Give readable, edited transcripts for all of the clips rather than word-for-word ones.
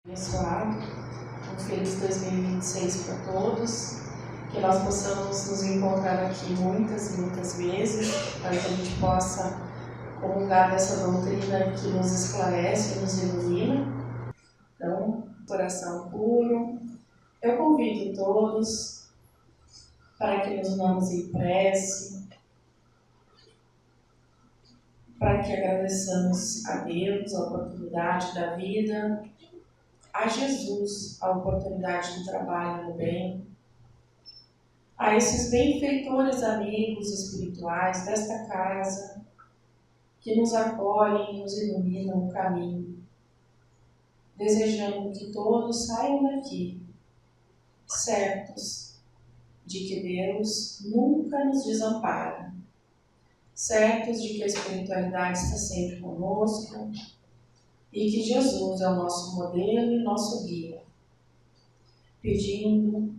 Abençoado, um feliz 2026 para todos, que nós possamos nos encontrar aqui muitas e muitas vezes, para que a gente possa comungar dessa doutrina que nos esclarece e nos ilumina. Então, coração puro, eu convido todos para que nos unamos em prece, para que agradeçamos a Deus a oportunidade da vida, a Jesus a oportunidade do trabalho no bem, a esses benfeitores amigos espirituais desta casa que nos acolhem e nos iluminam o caminho, desejando que todos saiam daqui certos de que Deus nunca nos desampara, certos de que a espiritualidade está sempre conosco e que Jesus é o nosso modelo e nosso guia, pedindo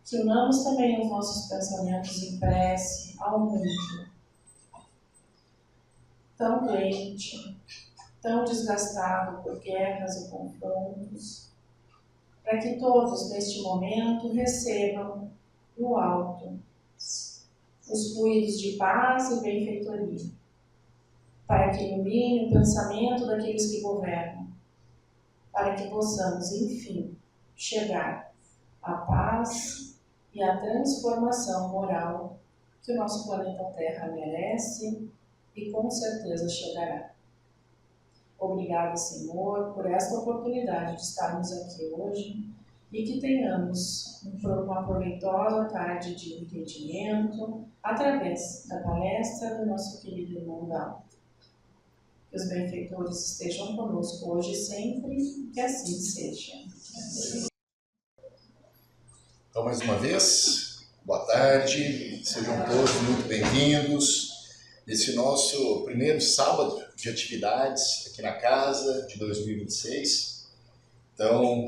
que unamos também os nossos pensamentos em prece ao mundo, tão doente, tão desgastado por guerras e confrontos, para que todos neste momento recebam do alto os fluidos de paz e benfeitoria, para que ilumine o pensamento daqueles que governam, para que possamos, enfim, chegar à paz e à transformação moral que o nosso planeta Terra merece e com certeza chegará. Obrigada, Senhor, por esta oportunidade de estarmos aqui hoje e que tenhamos uma proveitosa tarde de entendimento através da palestra do nosso querido irmão Dalton. Que os benfeitores estejam conosco hoje e sempre, que assim seja. Então, mais uma vez, boa tarde, sejam todos muito bem-vindos nesse nosso primeiro sábado de atividades aqui na casa de 2026. Então,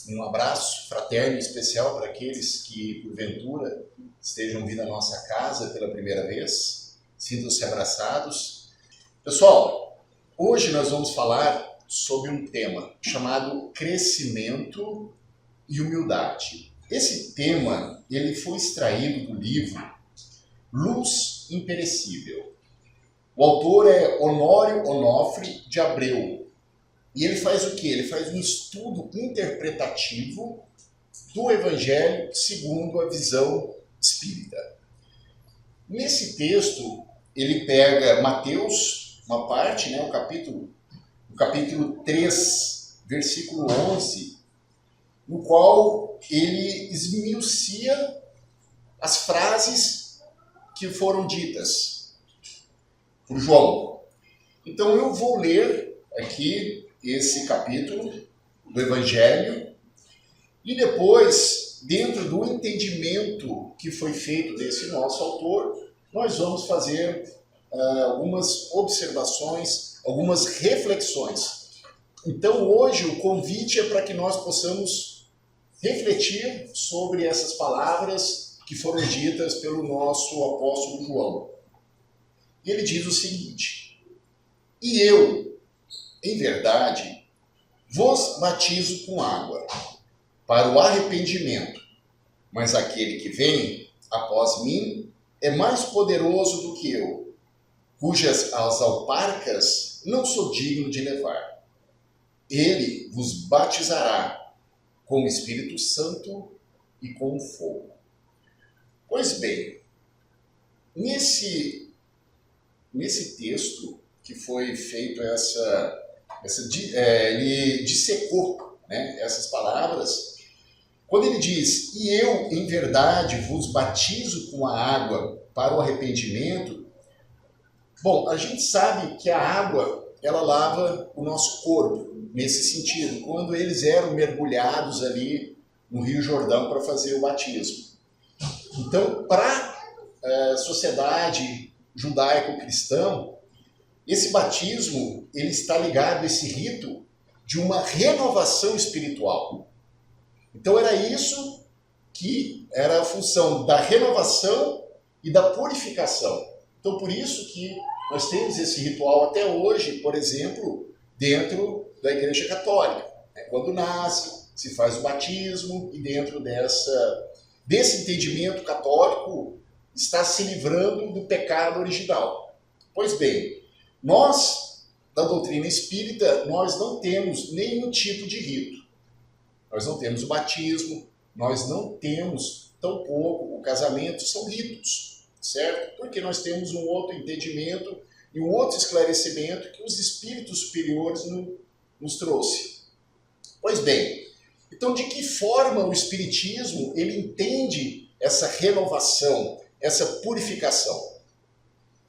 um abraço fraterno e especial para aqueles que, porventura, estejam vindo à nossa casa pela primeira vez. Sintam-se abraçados. Pessoal, hoje nós vamos falar sobre um tema chamado crescimento e humildade. Esse tema ele foi extraído do livro Luz Imperecível. O autor é Honório Onofre de Abreu. E ele faz o quê? Ele faz um estudo interpretativo do Evangelho segundo a visão espírita. Nesse texto, ele pega Mateus, uma parte, o capítulo 3, versículo 11, no qual ele esmiucia as frases que foram ditas por João. Então eu vou ler aqui esse capítulo do Evangelho e depois, dentro do entendimento que foi feito desse nosso autor, nós vamos fazer algumas observações, algumas reflexões. Então hoje o convite é para que nós possamos refletir sobre essas palavras que foram ditas pelo nosso apóstolo João. E ele diz o seguinte: e eu, em verdade, vos batizo com água, para o arrependimento, mas aquele que vem após mim é mais poderoso do que eu, cujas as alparcas não sou digno de levar. Ele vos batizará com o Espírito Santo e com o fogo. Pois bem, nesse texto que foi feito ele dissecou essas palavras. Quando ele diz, e eu em verdade vos batizo com a água para o arrependimento, bom, a gente sabe que a água, ela lava o nosso corpo, nesse sentido, quando eles eram mergulhados ali no Rio Jordão para fazer o batismo. Então, para a sociedade judaico-cristã, esse batismo, ele está ligado a esse rito de uma renovação espiritual. Então, era isso que era a função da renovação e da purificação. Então, por isso que nós temos esse ritual até hoje, por exemplo, dentro da Igreja Católica. Quando nasce, se faz o batismo e dentro desse entendimento católico está se livrando do pecado original. Pois bem, nós, da doutrina espírita, nós não temos nenhum tipo de rito. Nós não temos o batismo, nós não temos, tampouco, o casamento, são ritos, certo? Porque nós temos um outro entendimento e um outro esclarecimento que os espíritos superiores nos trouxe. Pois bem, então de que forma o espiritismo ele entende essa renovação, essa purificação?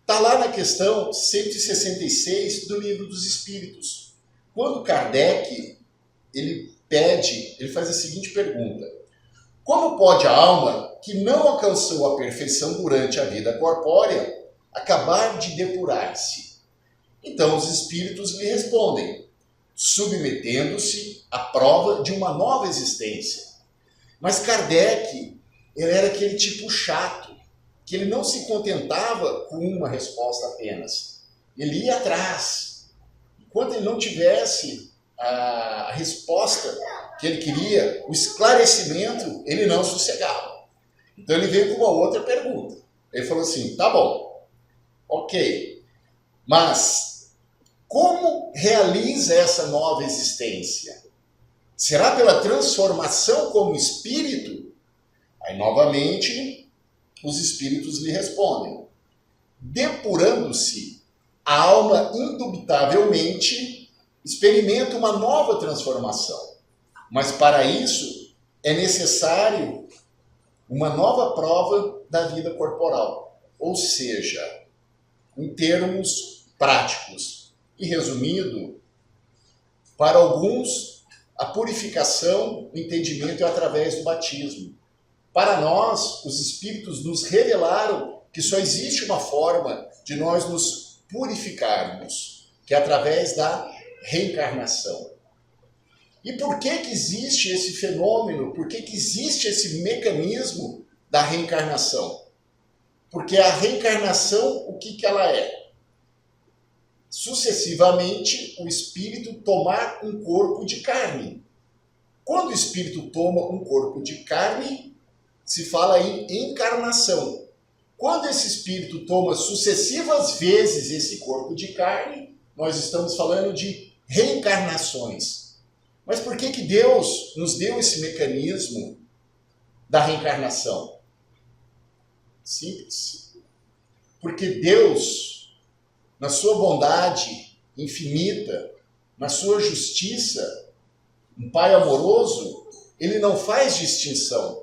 Está lá na questão 166 do Livro dos Espíritos. Quando Kardec ele faz a seguinte pergunta: como pode a alma que não alcançou a perfeição durante a vida corpórea acabar de depurar-se? Então os espíritos lhe respondem, submetendo-se à prova de uma nova existência. Mas Kardec, ele era aquele tipo chato, que ele não se contentava com uma resposta apenas. Ele ia atrás. Enquanto ele não tivesse a resposta que ele queria, o esclarecimento, ele não sossegava. Então ele veio com uma outra pergunta. Ele falou assim, tá bom, ok, mas como realiza essa nova existência? Será pela transformação como espírito? Aí novamente os espíritos lhe respondem, depurando-se, a alma indubitavelmente experimenta uma nova transformação. Mas para isso é necessário uma nova prova da vida corporal. Ou seja, em termos práticos e resumido, para alguns a purificação, o entendimento é através do batismo. Para nós, os espíritos nos revelaram que só existe uma forma de nós nos purificarmos, que é através da reencarnação. E por que existe esse fenômeno? Por que existe esse mecanismo da reencarnação? Porque a reencarnação, o que ela é? Sucessivamente, o espírito tomar um corpo de carne. Quando o espírito toma um corpo de carne, se fala em encarnação. Quando esse espírito toma sucessivas vezes esse corpo de carne, nós estamos falando de reencarnações. Mas por que Deus nos deu esse mecanismo da reencarnação? Simples. Porque Deus, na sua bondade infinita, na sua justiça, um Pai amoroso, ele não faz distinção.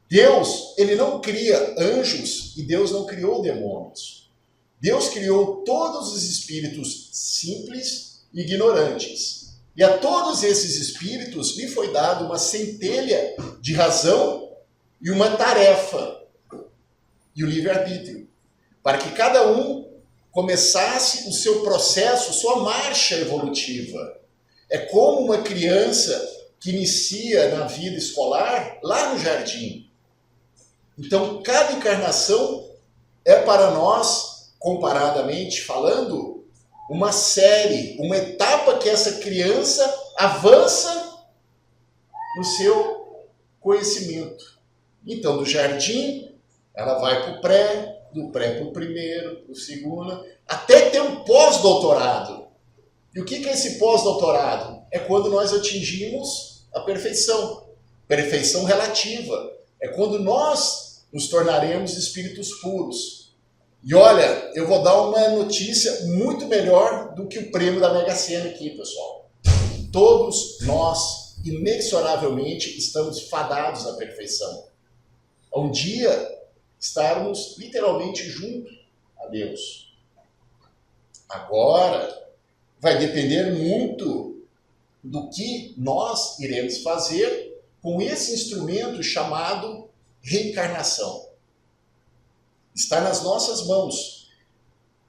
Deus, ele não cria anjos e Deus não criou demônios. Deus criou todos os espíritos simples e ignorantes. E a todos esses espíritos lhe foi dado uma centelha de razão e uma tarefa, e o livre-arbítrio, para que cada um começasse o seu processo, sua marcha evolutiva. É como uma criança que inicia na vida escolar lá no jardim. Então, cada encarnação é para nós, comparadamente falando, uma série, uma etapa que essa criança avança no seu conhecimento. Então, do jardim, ela vai para o pré, do pré para o primeiro, para o segundo, até ter um pós-doutorado. E o que é esse pós-doutorado? É quando nós atingimos a perfeição. Perfeição relativa. É quando nós nos tornaremos espíritos puros. E olha, eu vou dar uma notícia muito melhor do que o prêmio da Mega Sena aqui, pessoal. Todos nós, inexoravelmente, estamos fadados à perfeição. Um dia, estarmos literalmente junto a Deus. Agora, vai depender muito do que nós iremos fazer com esse instrumento chamado reencarnação. Está nas nossas mãos.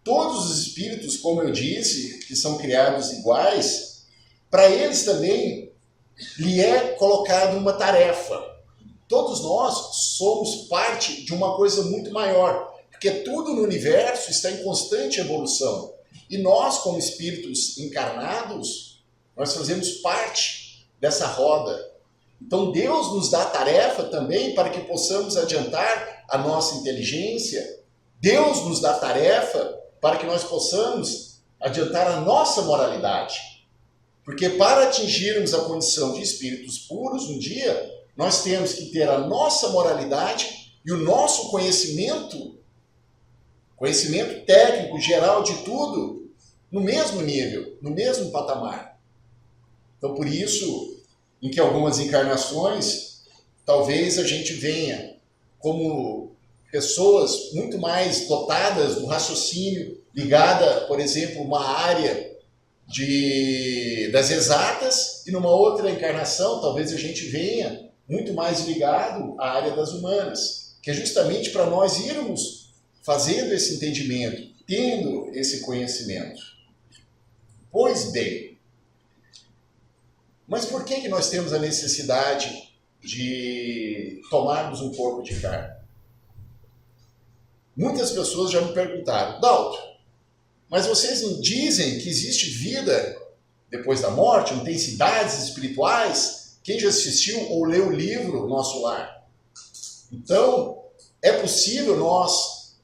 Todos os espíritos, como eu disse, que são criados iguais, para eles também lhe é colocada uma tarefa. Todos nós somos parte de uma coisa muito maior, porque tudo no universo está em constante evolução. E nós, como espíritos encarnados, nós fazemos parte dessa roda. Então Deus nos dá tarefa também para que possamos adiantar a nossa inteligência. Deus nos dá tarefa para que nós possamos adiantar a nossa moralidade. Porque para atingirmos a condição de espíritos puros um dia, nós temos que ter a nossa moralidade e o nosso conhecimento técnico, geral de tudo, no mesmo nível, no mesmo patamar. Então, por isso, em que algumas encarnações, talvez a gente venha como pessoas muito mais dotadas do raciocínio, ligada, por exemplo, uma área das exatas, e numa outra encarnação, talvez a gente venha muito mais ligado à área das humanas, que é justamente para nós irmos fazendo esse entendimento, tendo esse conhecimento. Pois bem, mas por que nós temos a necessidade de tomarmos um corpo de carne? Muitas pessoas já me perguntaram, Dalton, mas vocês não dizem que existe vida depois da morte? Não tem cidades espirituais? Quem já assistiu ou leu o livro Nosso Lar? Então, é possível nós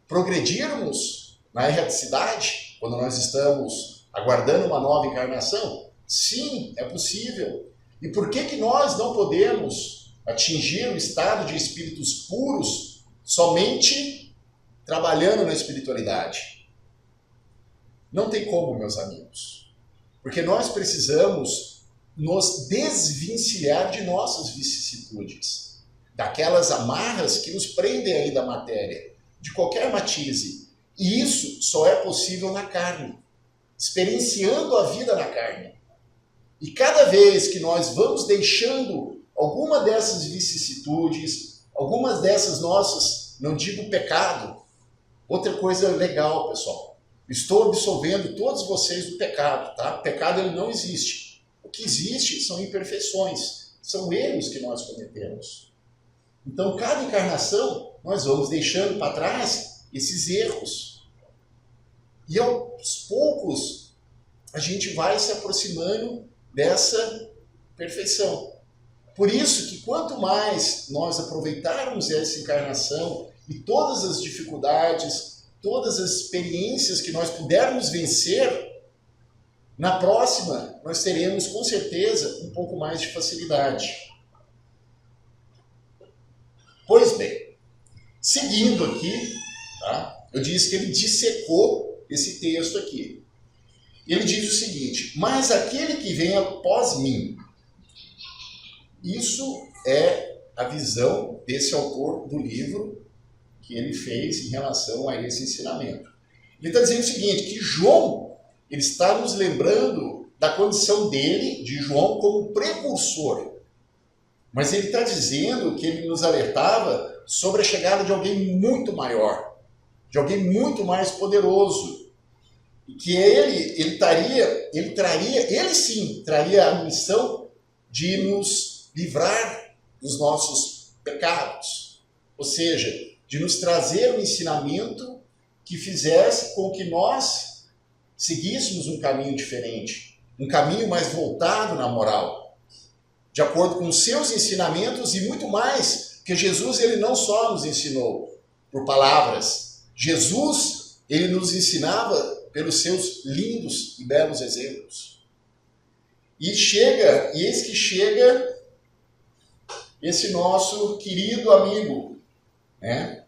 progredirmos na erraticidade quando nós estamos aguardando uma nova encarnação? Sim, é possível. E por que nós não podemos atingir o estado de espíritos puros somente trabalhando na espiritualidade? Não tem como, meus amigos. Porque nós precisamos nos desvencilhar de nossas vicissitudes, daquelas amarras que nos prendem aí da matéria, de qualquer matize. E isso só é possível na carne, experienciando a vida na carne. E cada vez que nós vamos deixando alguma dessas vicissitudes, algumas dessas nossas, não digo pecado, outra coisa legal, pessoal, estou absolvendo todos vocês do pecado, tá? O pecado ele não existe. O que existe são imperfeições, são erros que nós cometemos. Então, cada encarnação, nós vamos deixando para trás esses erros. E aos poucos, a gente vai se aproximando dessa perfeição. Por isso que quanto mais nós aproveitarmos essa encarnação e todas as dificuldades, todas as experiências que nós pudermos vencer, na próxima nós teremos com certeza um pouco mais de facilidade. Pois bem, seguindo aqui, tá? Eu disse que ele dissecou esse texto aqui. Ele diz o seguinte: mas aquele que vem após mim. Isso é a visão desse autor do livro que ele fez em relação a esse ensinamento. Ele está dizendo o seguinte, que João, ele está nos lembrando da condição dele, de João, como precursor. Mas ele está dizendo que ele nos alertava sobre a chegada de alguém muito maior, de alguém muito mais poderoso. E que ele traria a missão de nos livrar dos nossos pecados. Ou seja, de nos trazer um ensinamento que fizesse com que nós seguíssemos um caminho diferente, um caminho mais voltado na moral, de acordo com os seus ensinamentos e muito mais, porque Jesus ele não só nos ensinou por palavras, Jesus ele nos ensinava pelos seus lindos e belos exemplos. E eis que chega esse nosso querido amigo, né?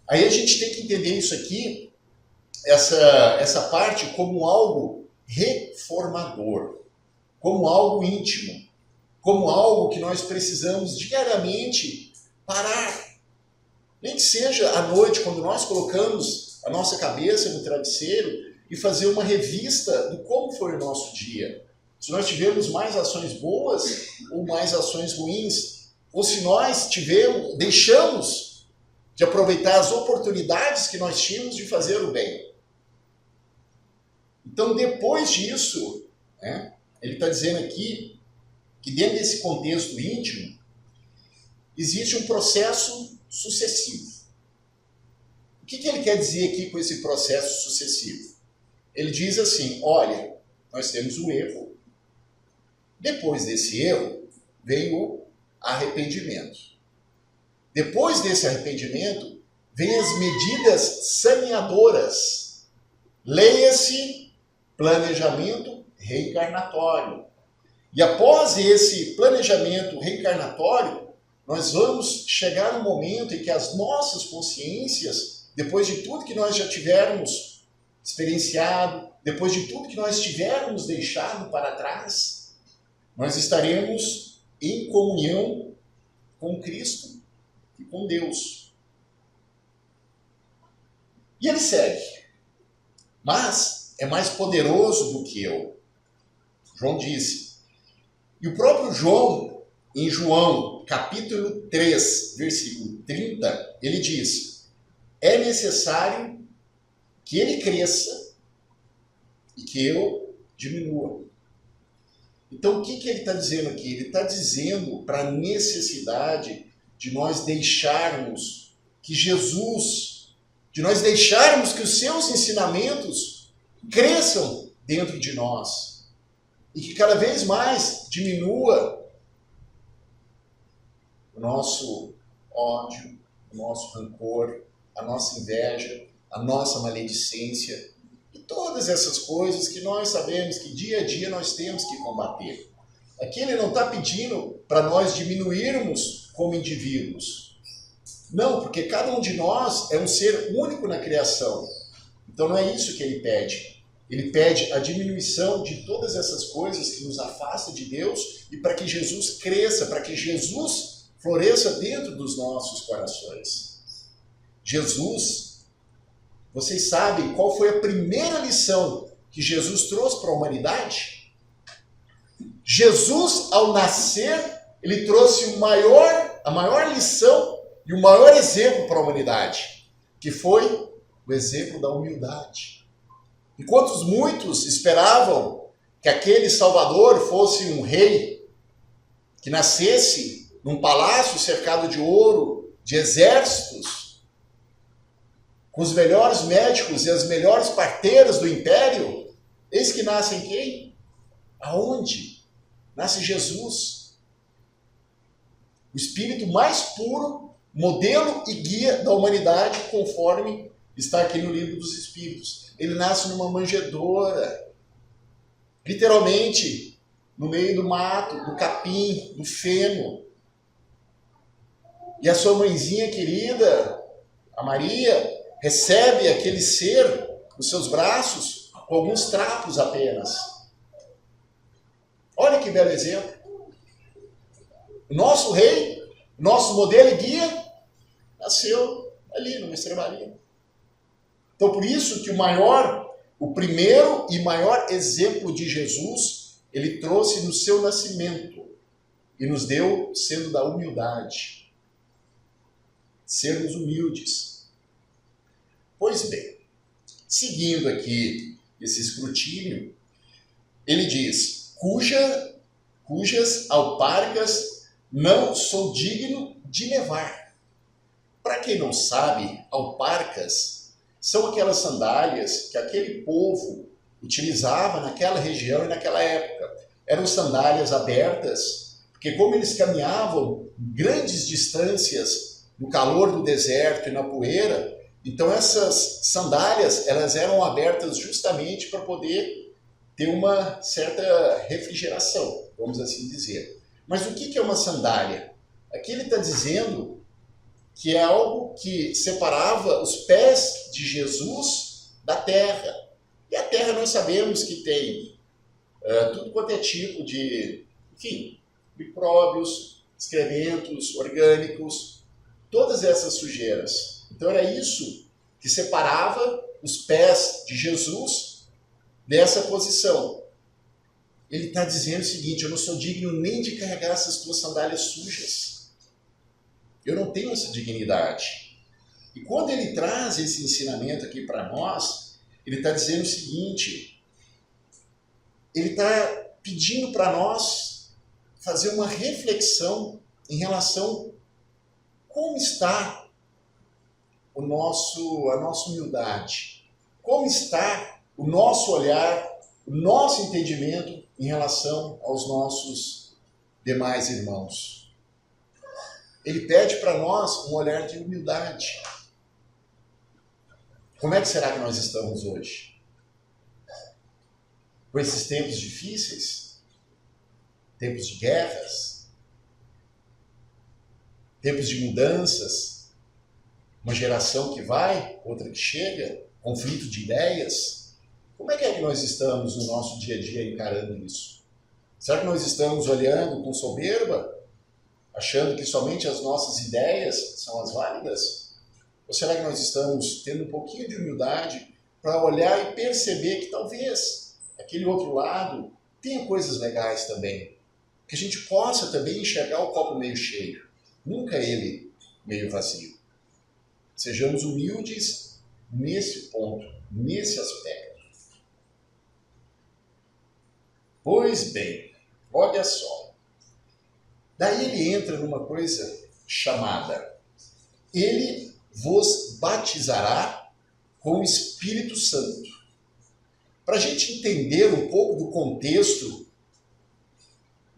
Aí a gente tem que entender isso aqui, essa parte, como algo reformador, como algo íntimo, como algo que nós precisamos diariamente parar. Nem que seja à noite, quando nós colocamos a nossa cabeça no travesseiro e fazer uma revista de como foi o nosso dia. Se nós tivemos mais ações boas ou mais ações ruins, ou se nós deixamos de aproveitar as oportunidades que nós tínhamos de fazer o bem. Então, depois disso, né, ele está dizendo aqui que dentro desse contexto íntimo, existe um processo sucessivo. O que ele quer dizer aqui com esse processo sucessivo? Ele diz assim, olha, nós temos o erro, Depois desse erro, veio o arrependimento. Depois desse arrependimento, vem as medidas saneadoras. Leia-se planejamento reencarnatório. E após esse planejamento reencarnatório, nós vamos chegar no momento em que as nossas consciências, depois de tudo que nós já tivermos experienciado, depois de tudo que nós tivermos deixado para trás, nós estaremos em comunhão com Cristo e com Deus. E ele segue. Mas é mais poderoso do que eu. João disse. E o próprio João, em João, capítulo 3, versículo 30, ele diz: é necessário que ele cresça e que eu diminua. Então, o que ele está dizendo aqui? Ele está dizendo para a necessidade de nós deixarmos que Jesus, de nós deixarmos que os seus ensinamentos cresçam dentro de nós e que cada vez mais diminua o nosso ódio, o nosso rancor, a nossa inveja, a nossa maledicência e todas essas coisas que nós sabemos que dia a dia nós temos que combater. Aqui ele não está pedindo para nós diminuirmos como indivíduos. Não, porque cada um de nós é um ser único na criação. Então não é isso que ele pede. Ele pede a diminuição de todas essas coisas que nos afastam de Deus e para que Jesus cresça, para que Jesus floresça dentro dos nossos corações. Jesus, vocês sabem qual foi a primeira lição que Jesus trouxe para a humanidade? Jesus, ao nascer, ele trouxe a maior lição e o maior exemplo para a humanidade, que foi o exemplo da humildade. Enquanto muitos esperavam que aquele Salvador fosse um rei, que nascesse num palácio cercado de ouro, de exércitos, com os melhores médicos e as melhores parteiras do império, eis que nascem quem? Aonde? Nasce Jesus. O espírito mais puro, modelo e guia da humanidade, conforme está aqui no livro dos Espíritos. Ele nasce numa manjedoura, literalmente, no meio do mato, do capim, do feno. E a sua mãezinha querida, a Maria, recebe aquele ser nos seus braços com alguns trapos apenas. Olha que belo exemplo. O nosso rei, nosso modelo e guia, nasceu ali numa estrebaria. Então, por isso que o primeiro e maior exemplo de Jesus, ele trouxe no seu nascimento e nos deu sendo da humildade. Sermos humildes. Pois bem, seguindo aqui esse escrutínio, ele diz: cujas alpargas não sou digno de levar. Para quem não sabe, alparcas são aquelas sandálias que aquele povo utilizava naquela região e naquela época. Eram sandálias abertas, porque como eles caminhavam grandes distâncias no calor do deserto e na poeira, então essas sandálias elas eram abertas justamente para poder ter uma certa refrigeração, vamos assim dizer. Mas o que é uma sandália? Aqui ele está dizendo que é algo que separava os pés de Jesus da terra. E a terra nós sabemos que tem tudo quanto é tipo de, enfim, micróbios, excrementos, orgânicos, todas essas sujeiras. Então era isso que separava os pés de Jesus dessa posição. Ele está dizendo o seguinte: eu não sou digno nem de carregar essas tuas sandálias sujas. Eu não tenho essa dignidade. E quando ele traz esse ensinamento aqui para nós, ele está dizendo o seguinte: ele está pedindo para nós fazer uma reflexão em relação a como está a nossa humildade, como está o nosso olhar, o nosso entendimento em relação aos nossos demais irmãos. Ele pede para nós um olhar de humildade. Como é que será que nós estamos hoje? Com esses tempos difíceis? Tempos de guerras? Tempos de mudanças? Uma geração que vai, outra que chega? Conflito de ideias? Como é que nós estamos no nosso dia a dia encarando isso? Será que nós estamos olhando com soberba? Achando que somente as nossas ideias são as válidas? Ou será que nós estamos tendo um pouquinho de humildade para olhar e perceber que talvez aquele outro lado tenha coisas legais também? Que a gente possa também enxergar o copo meio cheio, nunca ele meio vazio. Sejamos humildes nesse ponto, nesse aspecto. Pois bem, olha só. Daí ele entra numa coisa chamada: ele vos batizará com o Espírito Santo. Para a gente entender um pouco do contexto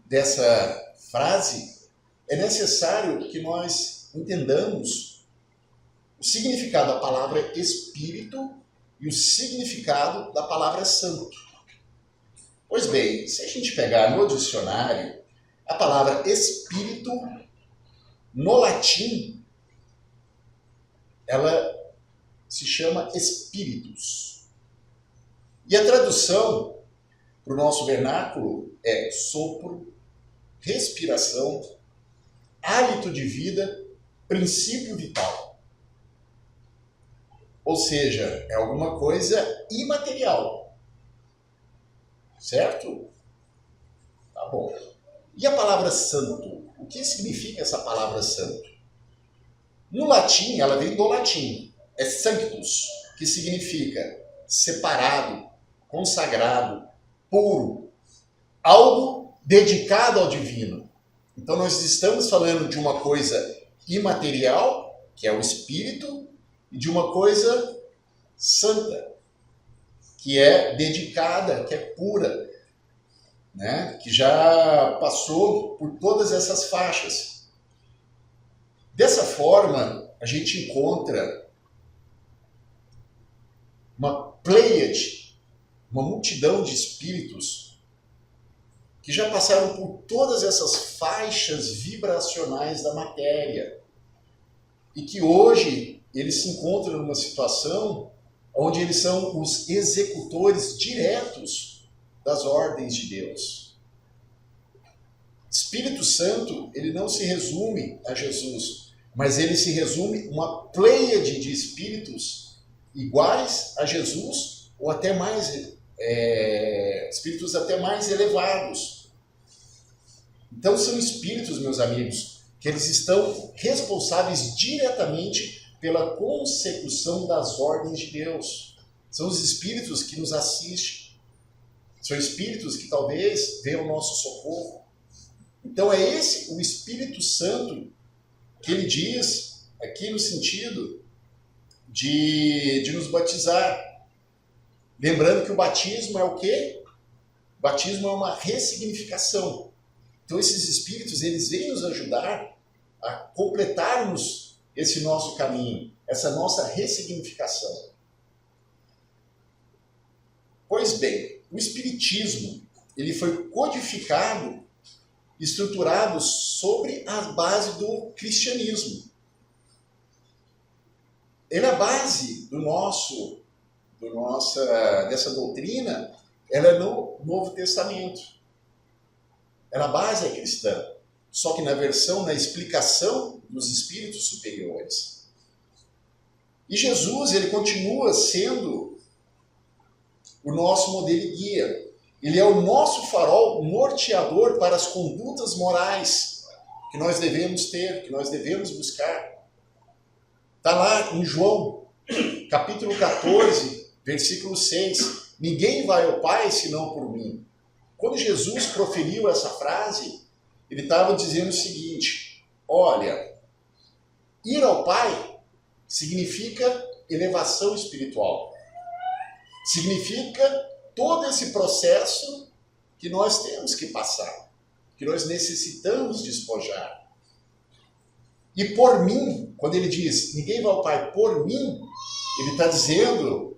dessa frase, é necessário que nós entendamos o significado da palavra Espírito e o significado da palavra Santo. Pois bem, se a gente pegar no dicionário, a palavra Espírito, no latim, ela se chama Spiritus. E a tradução para o nosso vernáculo é sopro, respiração, hálito de vida, princípio vital. Ou seja, é alguma coisa imaterial. Certo? Tá bom. E a palavra santo? O que significa essa palavra santo? No latim, ela vem do latim. É sanctus, que significa separado, consagrado, puro. Algo dedicado ao divino. Então nós estamos falando de uma coisa imaterial, que é o espírito, e de uma coisa santa, que é dedicada, que é pura, né? Que já passou por todas essas faixas. Dessa forma, a gente encontra uma pleiade, uma multidão de espíritos que já passaram por todas essas faixas vibracionais da matéria e que hoje eles se encontram numa situação onde eles são os executores diretos das ordens de Deus. Espírito Santo, ele não se resume a Jesus, mas ele se resume a uma pleiade de espíritos iguais a Jesus, ou até mais, espíritos até mais elevados. Então são espíritos, meus amigos, que eles estão responsáveis diretamente pela consecução das ordens de Deus. São os espíritos que nos assistem. São espíritos que talvez venham ao nosso socorro. Então é esse o Espírito Santo que ele diz aqui no sentido de nos batizar. Lembrando que o batismo é o quê? O batismo é uma ressignificação. Então esses espíritos, eles vêm nos ajudar a completarmos esse nosso caminho, essa nossa ressignificação. Pois bem, o espiritismo, ele foi codificado, estruturado sobre a base do cristianismo. Ele, a base dessa doutrina, ela é no Novo Testamento. Ela, a base é cristã, só que na explicação dos espíritos superiores. E Jesus, ele continua sendo o nosso modelo e guia. Ele é o nosso farol norteador para as condutas morais que nós devemos ter, que nós devemos buscar. Está lá em João, capítulo 14, versículo 6. Ninguém vai ao Pai senão por mim. Quando Jesus proferiu essa frase, ele estava dizendo o seguinte: olha, ir ao Pai significa elevação espiritual. Significa todo esse processo que nós temos que passar, que nós necessitamos despojar. E por mim, quando ele diz, ninguém vai ao Pai por mim, ele está dizendo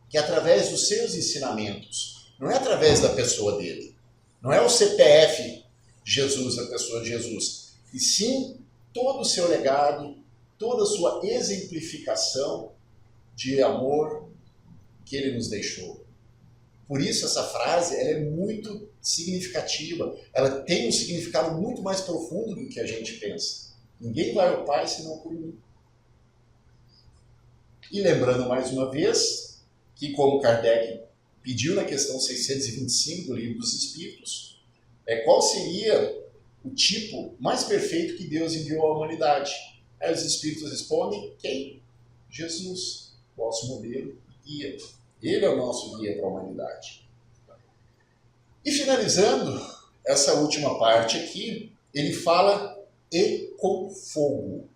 que é através dos seus ensinamentos, não é através da pessoa dele, não é o CPF de Jesus, a pessoa de Jesus, e sim todo o seu legado, toda a sua exemplificação de amor que ele nos deixou. Por isso essa frase ela é muito significativa, ela tem um significado muito mais profundo do que a gente pensa. Ninguém vai ao Pai senão por mim. E lembrando mais uma vez, que como Kardec pediu na questão 625 do Livro dos Espíritos, qual seria o tipo mais perfeito que Deus enviou à humanidade? Aí os Espíritos respondem, quem? Jesus, nosso modelo e guia. Ele é o nosso guia para a humanidade. E finalizando essa última parte aqui, ele fala e com fogo.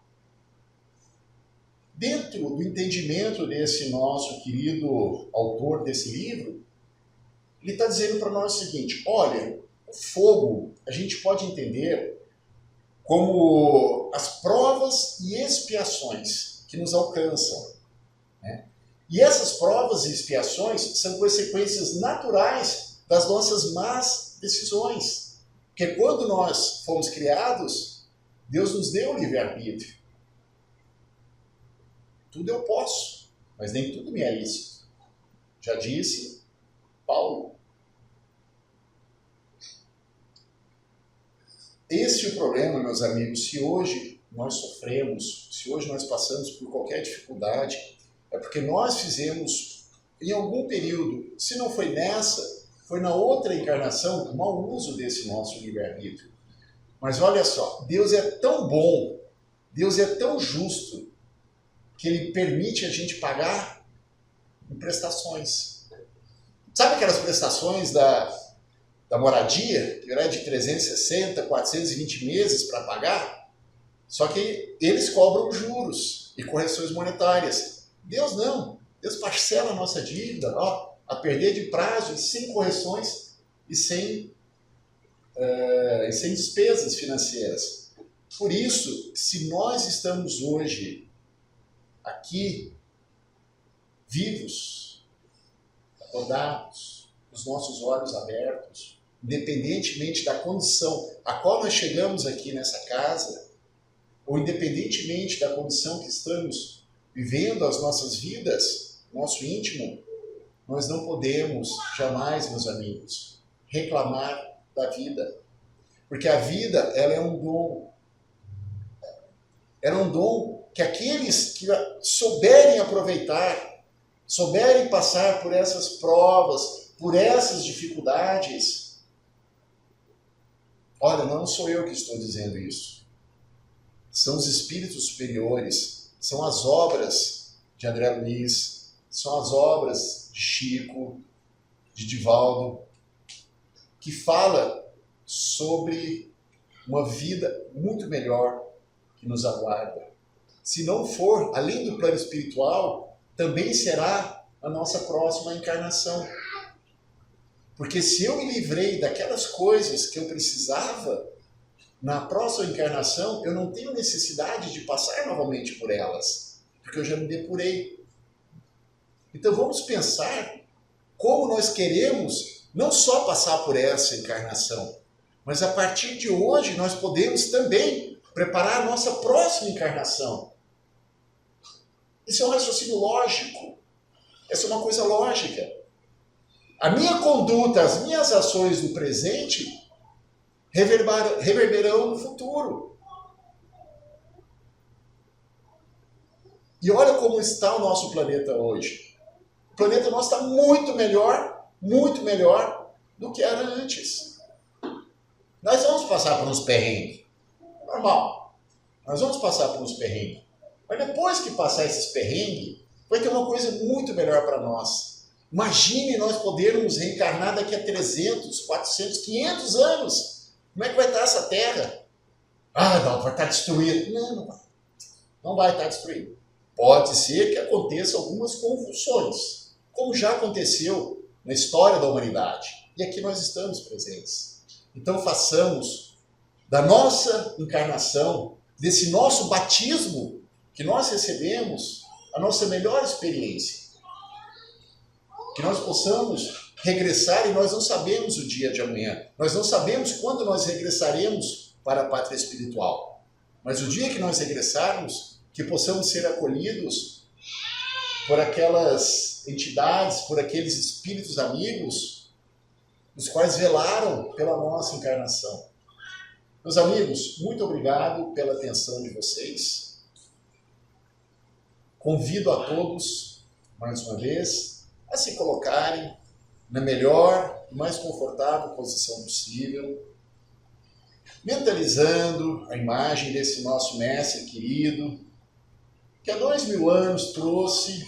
Dentro do entendimento desse nosso querido autor desse livro, ele está dizendo para nós o seguinte, olha, o fogo a gente pode entender como as provas e expiações que nos alcançam, né? E essas provas e expiações são consequências naturais das nossas más decisões. Porque quando nós fomos criados, Deus nos deu o livre-arbítrio. Tudo eu posso, mas nem tudo me é lícito. Já disse Paulo. Esse é o problema, meus amigos. Se hoje nós sofremos, se hoje nós passamos por qualquer dificuldade, é porque nós fizemos, em algum período, se não foi nessa, foi na outra encarnação, o mau uso desse nosso livre-arbítrio. Mas olha só, Deus é tão bom, Deus é tão justo, que Ele permite a gente pagar em prestações. Sabe aquelas prestações da moradia, que era de 360, 420 meses para pagar? Só que eles cobram juros e correções monetárias. Deus não. Deus parcela a nossa dívida, a perder de prazo e sem correções e sem despesas financeiras. Por isso, se nós estamos hoje aqui, vivos, acordados, os nossos olhos abertos, independentemente da condição a qual nós chegamos aqui nessa casa, ou independentemente da condição que estamos vivendo as nossas vidas, nosso íntimo, nós não podemos jamais, meus amigos, reclamar da vida. Porque a vida, ela é um dom. Ela é um dom que aqueles que souberem aproveitar, souberem passar por essas provas, por essas dificuldades. Olha, não sou eu que estou dizendo isso. São os espíritos superiores, são as obras de André Luiz, são as obras de Chico, de Divaldo, que fala sobre uma vida muito melhor que nos aguarda. Se não for, além do plano espiritual, também será a nossa próxima encarnação. Porque se eu me livrei daquelas coisas que eu precisava, na próxima encarnação eu não tenho necessidade de passar novamente por elas, porque eu já me depurei. Então vamos pensar como nós queremos não só passar por essa encarnação, mas a partir de hoje nós podemos também preparar a nossa próxima encarnação. Isso é um raciocínio lógico. Essa é uma coisa lógica. A minha conduta, as minhas ações no presente reverberarão no futuro. E olha como está o nosso planeta hoje. O planeta nosso está muito melhor do que era antes. Nós vamos passar por uns perrengues. Normal. Nós vamos passar por uns perrengues. Mas depois que passar esses perrengues, vai ter uma coisa muito melhor para nós. Imagine nós podermos reencarnar daqui a 300, 400, 500 anos. Como é que vai estar essa Terra? Ah, não, vai estar destruída. Não, não vai. Não vai estar destruída. Pode ser que aconteça algumas convulsões, como já aconteceu na história da humanidade. e aqui nós estamos presentes. Então façamos da nossa encarnação, desse nosso batismo que nós recebemos, a nossa melhor experiência. Que nós possamos regressar, e nós não sabemos o dia de amanhã. Nós não sabemos quando nós regressaremos para a pátria espiritual. Mas o dia que nós regressarmos, que possamos ser acolhidos por aquelas entidades, por aqueles espíritos amigos, os quais velaram pela nossa encarnação. Meus amigos, muito obrigado pela atenção de vocês. Convido a todos, mais uma vez, a se colocarem na melhor e mais confortável posição possível, mentalizando a imagem desse nosso mestre querido, que há 2000 anos trouxe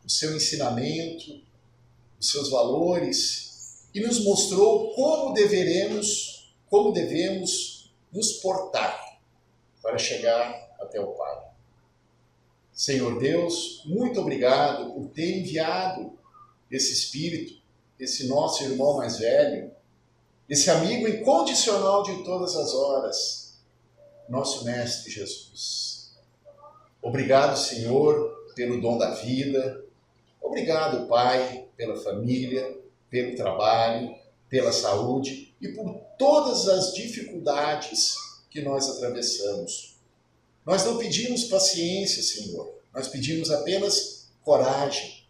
o seu ensinamento, os seus valores, e nos mostrou como devemos nos portar para chegar até o Pai. Senhor Deus, muito obrigado por ter enviado esse Espírito, esse nosso irmão mais velho, esse amigo incondicional de todas as horas, nosso Mestre Jesus. Obrigado, Senhor, pelo dom da vida. Obrigado, Pai, pela família, pelo trabalho, pela saúde e por todas as dificuldades que nós atravessamos. Nós não pedimos paciência, Senhor. Nós pedimos apenas coragem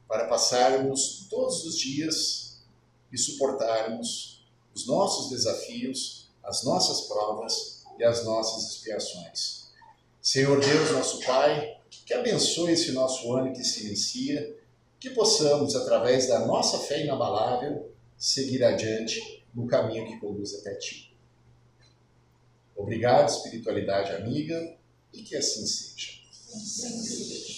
para passarmos todos os dias e suportarmos os nossos desafios, as nossas provas e as nossas expiações. Senhor Deus, nosso Pai, que abençoe esse nosso ano que se inicia, que possamos, através da nossa fé inabalável, seguir adiante no caminho que conduz até Ti. Obrigado, espiritualidade amiga, e que assim seja. Sim.